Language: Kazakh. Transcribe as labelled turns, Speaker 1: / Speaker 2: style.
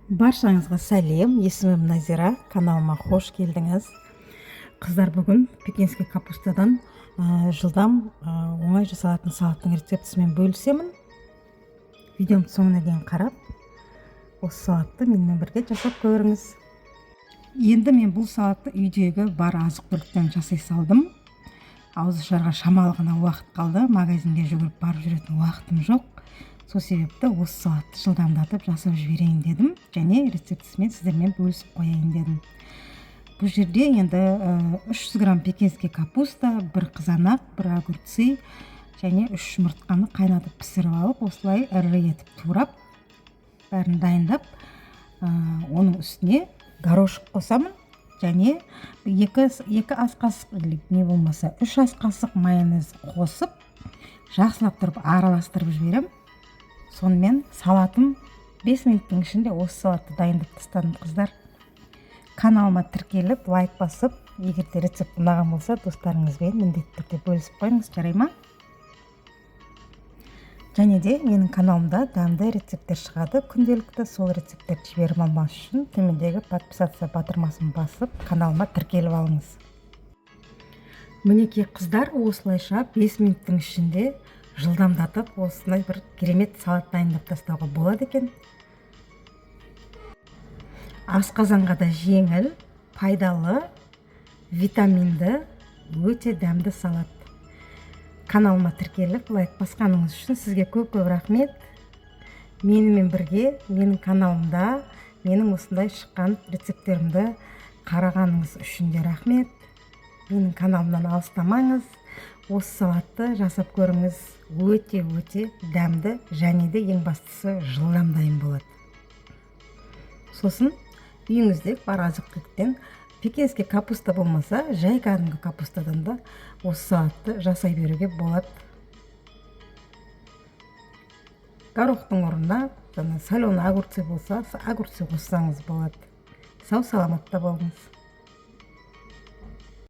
Speaker 1: Баршаңызға сәлем, есімім Назира, каналыма қош келдіңіз. Қыздар, бүгін пекинский капустадан жылдам оңай жасалатын салаттың рецептісімен бөлісемін. Видеомды соңына дейін қарап, осы салатты менімен бірге жасап көріңіз. Енді мен бұл салатты үйдегі бар азық-түліктен жасай салдым. Ауызашарға шамалы ғана уақыт қалды, магазинге жүгіріп барып жүретін уақытым жоқ. Сол себепті осы салатты жылдамдатып жасап жіберейін дедім, және рецептісімен сіздермен бөлісіп қояйын дедім. Бұл жерде енді 300 грамм пекинский капуста, бір қызанақ, бір огурцы және 3 жұмыртқаны қайнатып пісіріп алып, осылай ірі етіп турап, бәрін дайындап, оның үстіне горошек қосамын, және 2 ас қасық, не болмаса 3 ас қасық майонез қосып, жақсылап тұрып араластырып жіберем. Сонымен салатым 5 минуттың ішінде осы салатты дайындап тастадым, қыздар. Каналыма тіркеліп, лайк басып, егер де рецепт ұнаған болса, достарыңызбен міндетті түрде бөлісіп қойыңыз, жарай ма? Және де менің каналымда дәмді рецепттер шығады күнделікті. Сол рецепттерді жіберіп алмас үшін төмендегі подписаться батырмасын басып, каналыма тіркеліп алыңыз. Мінекей, қыздар, осылайша 5 минуттың ішінде жылдамдатып осындай бір керемет салат дайындап тастауға болады екен. Асқазанға да жеңіл, пайдалы, витаминді, өте дәмді салат. Каналыма тіркеліп, лайк басқаныңыз үшін сізге көп рахмет. Менімен бірге, менің каналымда, менің осындай шыққан рецепттерімді қарағаныңыз үшін де рахмет. Менің каналымнан алыстамаңыз. Осы салатты жасап көріңіз, өте дәмді, және де ең бастысы жылдам дайын болады. Сосын үйіңізде бар азық-түліктен пекинский капуста болмаса, жай кәдімгі капустадан да осы салатты жасай беруге болады. Горохтың орнына соленый огурцы болса, огурцы қоссаңыз болады. Сау саламатта болыңыз.